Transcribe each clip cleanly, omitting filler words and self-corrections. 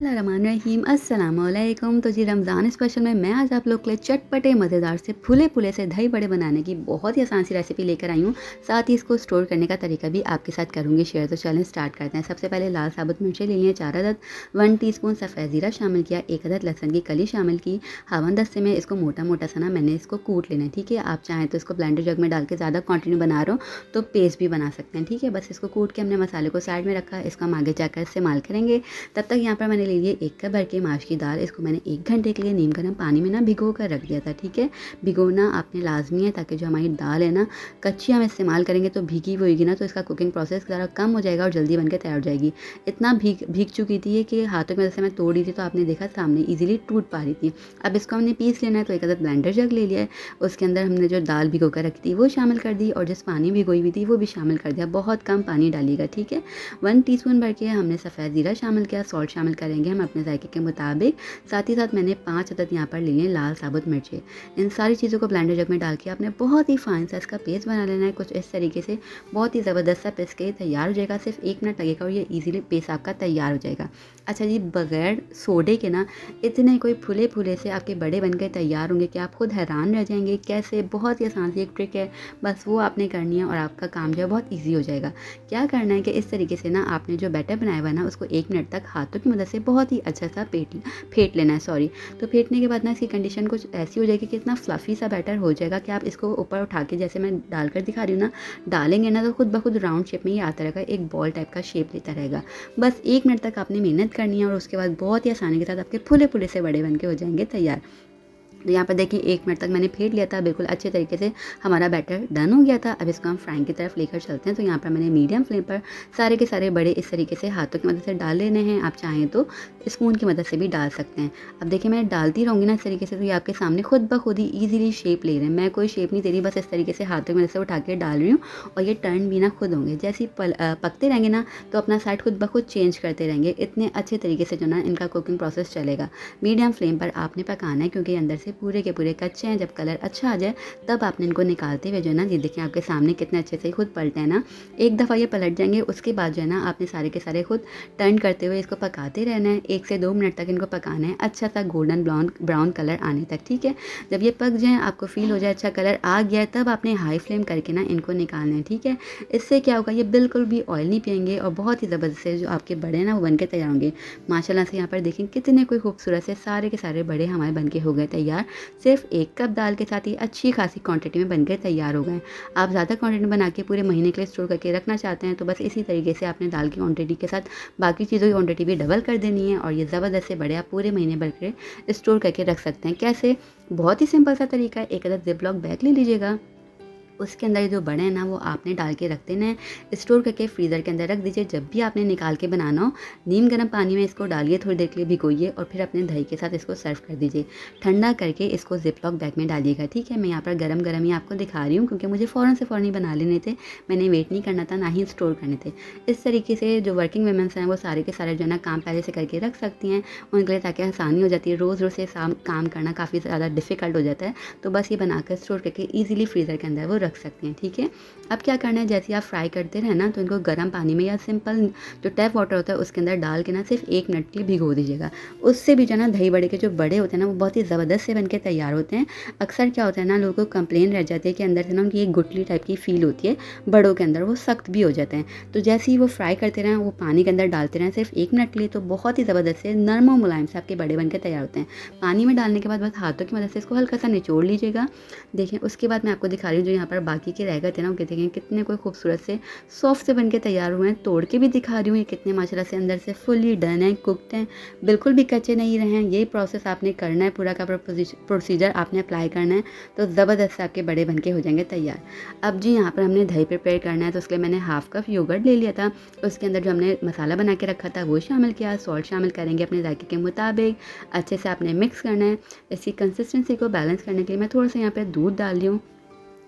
रहीम अस्सलामुअलैकुम। तो जी रमज़ान स्पेशल में मैं आज आप लोग के लिए चटपटे मज़ेदार से फूले-फूले से दही बड़े बनाने की बहुत ही आसान सी रेसिपी लेकर आई हूँ। साथ ही इसको स्टोर करने का तरीका भी आपके साथ करूँगी शेयर। तो चलें स्टार्ट करते हैं। सबसे पहले लाल साबुत मिर्चें ले लिए 4 अदद, 1 टीस्पून सफ़ेद ज़ीरा शामिल किया, 1 अदद लहसुन की कली शामिल की। हावन दस्ते में इसको मोटा-मोटा सा ना मैंने इसको कूट लेना है, ठीक है। आप चाहें तो इसको ब्लेंडर जग में डाल के ज़्यादा क्वांटिटी में बना रहा हूँ तो पेस्ट भी बना सकते हैं, ठीक है। बस इसको कूट के हमने मसाले को साइड में रखा, इसको हम आगे जाकर इस्तेमाल करेंगे। तब तक यहाँ पर मैंने ले लिए 1 कप भर के माश की दाल। इसको मैंने 1 घंटे के लिए नीम गर्म पानी में ना भिगो कर रख दिया था, ठीक है। भिगोना आपने लाजमी है ताकि जो हमारी दाल है ना कच्ची हम इस्तेमाल करेंगे तो भीगी हुई होगी ना तो इसका कुकिंग प्रोसेस ज़रा कम हो जाएगा और जल्दी बनकर तैयार हो जाएगी। इतना भीग भीग चुकी थी ये कि हाथों में जैसे मैं तोड़ रही थी तो आपने देखा सामने ईजिली टूट पा रही थी। अब इसको हमने पीस लेना है तो 1 अदद ब्लेंडर जग ले लिया है। उसके अंदर हमने जो दाल भिगो कर रखी थी वो शामिल कर दी और जिस पानी भिगोई हुई थी वो भी शामिल कर दिया। बहुत कम पानी डालिएगा, ठीक है। 1 टीस्पून भर के हमने सफ़ेद ज़ीरा शामिल किया, सॉल्ट शामिल करेंगे हम अपने जायके के मुताबिक। साथ ही साथ मैंने 5 अदद यहाँ पर ले लिए लाल साबुत मिर्चें। इन सारी चीज़ों को ब्लेंडर जग में डाल के आपने बहुत ही फाइन सा इसका पेस्ट बना लेना है। कुछ इस तरीके से बहुत ही ज़बरदस्त सा पेस्ट के तैयार हो जाएगा। सिर्फ 1 मिनट लगेगा और ये ईजिली पेस्ट आपका तैयार हो जाएगा। अच्छा जी, बगैर सोडे के ना इतने कोई फूले फूले से आपके बड़े बनकर तैयार होंगे कि आप खुद हैरान रह जाएंगे कैसे। बहुत ही आसान सी एक ट्रिक है, बस वो आपने करनी है और आपका काम जो है बहुत ईजी हो जाएगा। क्या करना है कि इस तरीके से ना आपने जो बैटर बनाया हुआ है ना उसको 1 मिनट तक हाथों की मदद से बहुत ही अच्छा सा फेंट लेना है, सॉरी। तो फेंटने के बाद ना इसकी कंडीशन कुछ ऐसी हो जाएगी कि इतना फ्लफ़ी सा बैटर हो जाएगा कि आप इसको ऊपर उठा के जैसे मैं डालकर दिखा रही हूँ ना, डालेंगे ना तो खुद ब खुद राउंड शेप में ही आता रहेगा, एक बॉल टाइप का शेप लेता रहेगा। बस 1 मिनट तक आपने मेहनत करनी है और उसके बाद बहुत ही आसानी के साथ आपके फूले-फूले से बड़े बन के हो जाएंगे तैयार। तो यहाँ पर देखिए 1 मिनट तक मैंने फेंट लिया था, बिल्कुल अच्छे तरीके से हमारा बैटर डन हो गया था। अब इसको हम फ्राइंग की तरफ लेकर चलते हैं। तो यहाँ पर मैंने मीडियम फ्लेम पर सारे के सारे बड़े इस तरीके से हाथों की मदद से डाल लेने हैं। आप चाहें तो स्पून की मदद से भी डाल सकते हैं। अब देखिए मैं डालती रहूँगी ना इस तरीके से तो ये आपके सामने खुद ब खुद ही ईजिली शेप ले रहे हैं। मैं कोई शेप नहीं दे रही, बस इस तरीके से हाथों की मदद से उठा के डाल रही हूँ और ये टर्न भी ना खुद होंगे। जैसे ही पकते रहेंगे ना तो अपना साइड खुद ब खुद चेंज करते रहेंगे। इतने अच्छे तरीके से जो ना इनका कुकिंग प्रोसेस चलेगा। मीडियम फ्लेम पर आपने पकाना है क्योंकि अंदर से पूरे के पूरे कच्चे हैं। जब कलर अच्छा आ जाए तब आपने इनको निकालते हुए जो है ना, ये देखिए आपके सामने कितने अच्छे से खुद पलटे हैं ना। एक दफ़ा ये पलट जाएंगे उसके बाद जो है ना आपने सारे के सारे खुद टर्न करते हुए इसको पकाते रहना है। 1 से 2 मिनट तक इनको पकाना है, अच्छा सा गोल्डन ब्राउन कलर आने तक, ठीक है। जब ये पक जाए आपको फील हो जाए अच्छा कलर आ गया है तब आपने हाई फ्लेम करके ना इनको निकालना है, ठीक है। इससे क्या होगा, ये बिल्कुल भी ऑयल नहीं पिएंगे और बहुत ही ज़बरदस्त से जो आपके बड़े हैं ना वो बन के तैयार होंगे। माशाल्लाह से यहाँ पर देखें कितने कोई खूबसूरत से सारे के सारे बड़े हमारे बन के हो गए तैयार। सिर्फ 1 कप दाल के साथ ही अच्छी खासी क्वांटिटी में बनकर तैयार हो गए। आप ज़्यादा क्वांटिटी में बना के पूरे महीने के लिए स्टोर करके रखना चाहते हैं तो बस इसी तरीके से आपने दाल की क्वांटिटी के साथ बाकी चीज़ों की क्वांटिटी भी डबल कर देनी है और ये ज़बरदस्त से बड़े आप पूरे महीने भर के स्टोर करके रख सकते हैं। कैसे? बहुत ही सिंपल सा तरीका है। 1 अदद ज़िप-लॉक बैग ले लीजिएगा, उसके अंदर ये जो बड़े हैं ना वो आपने डाल के रख देना है, स्टोर करके फ्रीज़र के अंदर रख दीजिए। जब भी आपने निकाल के बनाना हो नीम गर्म पानी में इसको डालिए, थोड़ी देर के लिए भिगोइए और फिर अपने दही के साथ इसको सर्व कर दीजिए। ठंडा करके इसको ज़िप-लॉक बैग में डालिएगा, ठीक है। मैं यहाँ पर गरम-गरम ही आपको दिखा रही हूँ क्योंकि मुझे फ़ौरन से फ़ौरन ही बना लेने थे, मैंने वेट नहीं करना था ना ही स्टोर करने थे। इस तरीके से जो वर्किंग वुमेन्स हैं वो सारे के सारे जो है ना काम पहले से करके रख सकती हैं उनके लिए, ताकि आसानी हो जाती है। रोज़-रोज़ से काम करना काफ़ी ज़्यादा डिफ़िकल्ट हो जाता है, तो बस ये बनाकर स्टोर करके ईज़िली फ्रीज़र के अंदर वो रख सकती हैं, ठीक है। अब क्या करना है, जैसे आप फ्राई करते रहें ना तो इनको गर्म पानी में या सिंपल जो टैप वाटर होता है उसके अंदर डाल के ना सिर्फ 1 मिनट के लिए भिगो दीजिएगा। उससे भी जो है ना दही बड़े के जो बड़े होते हैं ना वो बहुत ही ज़बरदस्त से बनके तैयार होते हैं। अक्सर क्या होता है ना, लोगों को कंप्लेन रह जाती है कि अंदर से ना उनकी एक गुठली टाइप की फील होती है बड़ों के अंदर, वो सख्त भी हो जाते हैं। तो जैसे ही वो फ्राई करते रहें, वो पानी के अंदर डालते रहें सिर्फ 1 मिनट के लिए, तो बहुत ही ज़बरदस्त से नरम और मुलायम से आपके बड़े बनके तैयार होते हैं। पानी में डालने के बाद बस हाथों की मदद से इसको हल्का सा निचोड़ लीजिएगा। देखिए उसके बाद मैं आपको दिखा रही हूँ जो यहाँ पर बाकी के रह गए थे ना, वो देखें कितने कोई खूबसूरत से सॉफ्ट से बनके तैयार हुए हैं। तोड़ के भी दिखा रही हूँ, ये कितने माशाल्लाह से अंदर से फुली डन है, कुक्ड हैं, बिल्कुल भी कच्चे नहीं रहे हैं। ये प्रोसेस आपने करना है, पूरा का पूरा प्रोसीजर आपने अप्लाई करना है तो ज़बरदस्त से आपके बड़े बनके हो जाएंगे तैयार। अब जी यहाँ पर हमने दही प्रिपेयर करना है तो उसके लिए मैंने हाफ़ कप योगर्ट ले लिया था। उसके अंदर जो हमने मसाला बना के रखा था वो शामिल किया, सॉल्ट शामिल करेंगे अपने जायके के मुताबिक। अच्छे से आपने मिक्स करना है। इसकी कंसिस्टेंसी को बैलेंस करने के लिए मैं थोड़ा सा यहाँ पर दूध डाल रही हूँ।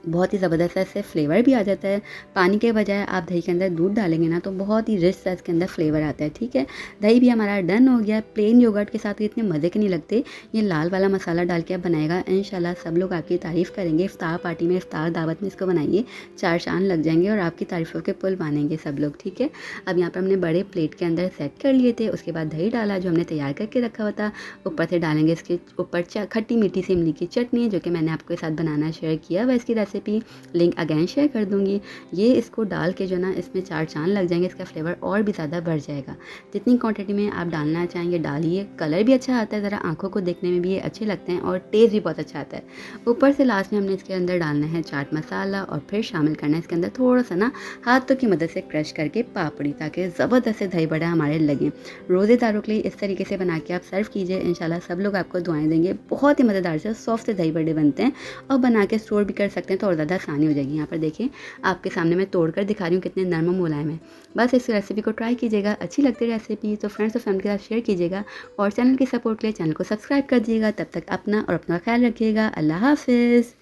बहुत ही ज़बरदस्त इससे फ्लेवर भी आ जाता है। पानी के बजाय आप दही के अंदर दूध डालेंगे ना तो बहुत ही रिच सा इसके अंदर फ्लेवर आता है, ठीक है। दही भी हमारा डन हो गया। प्लेन योगर्ट के साथ ये इतने मज़े के नहीं लगते। ये लाल वाला मसाला डाल के आप बनाएगा, इंशाल्लाह सब लोग आपकी तारीफ़ करेंगे। इफ्तार पार्टी में, इफ्तार दावत में इसको बनाइए, 4 चाँद लग जाएंगे और आपकी तारीफ़ों के पुल मानेंगे सब लोग, ठीक है। अब यहाँ पर हमने बड़े प्लेट के अंदर सेट कर लिए थे। उसके बाद दही डाला जो हमने तैयार करके रखा हुआ था। ऊपर से डालेंगे इसके ऊपर खट्टी मीठी सी इमली की चटनी, जो कि मैंने आपके साथ बनाना शेयर किया हुआ। इसकी रेसिपी लिंक अगेन शेयर कर दूँगी। ये इसको डाल के जो ना इसमें 4 चाँद लग जाएंगे, इसका फ्लेवर और भी ज़्यादा बढ़ जाएगा। जितनी क्वांटिटी में आप डालना चाहेंगे डालिए। कलर भी अच्छा आता है, ज़रा आँखों को देखने में भी ये अच्छे लगते हैं और टेस्ट भी बहुत अच्छा आता है। ऊपर से लास्ट में हमने इसके अंदर डालना है चाट मसाला और फिर शामिल करना है इसके अंदर थोड़ा-सा ना हाथों की मदद से क्रश करके पापड़ी, ताकि ज़बरदस्त से दही बड़ा हमारे लगें। रोज़ेदारों के लिए इस तरीके से बना के आप सर्व कीजिए, इंशाल्लाह सब लोग आपको दुआएँ देंगे। बहुत ही मज़ेदार से सॉफ्ट से दही बड़े बनते हैं और बना के स्टोर भी कर सकते हैं तो और ज़्यादा आसानी हो जाएगी। यहाँ पर देखिए आपके सामने मैं तोड़कर दिखा रही हूँ कितने नरम और मुलायम है। बस इस रेसिपी को ट्राई कीजिएगा। अच्छी लगती है रेसिपी तो फ्रेंड्स और फैमिली के साथ शेयर कीजिएगा और चैनल की सपोर्ट के लिए चैनल को सब्सक्राइब कर दीजिएगा। तब तक अपना और अपना ख्याल रखिएगा। अल्लाह हाफ़िज़।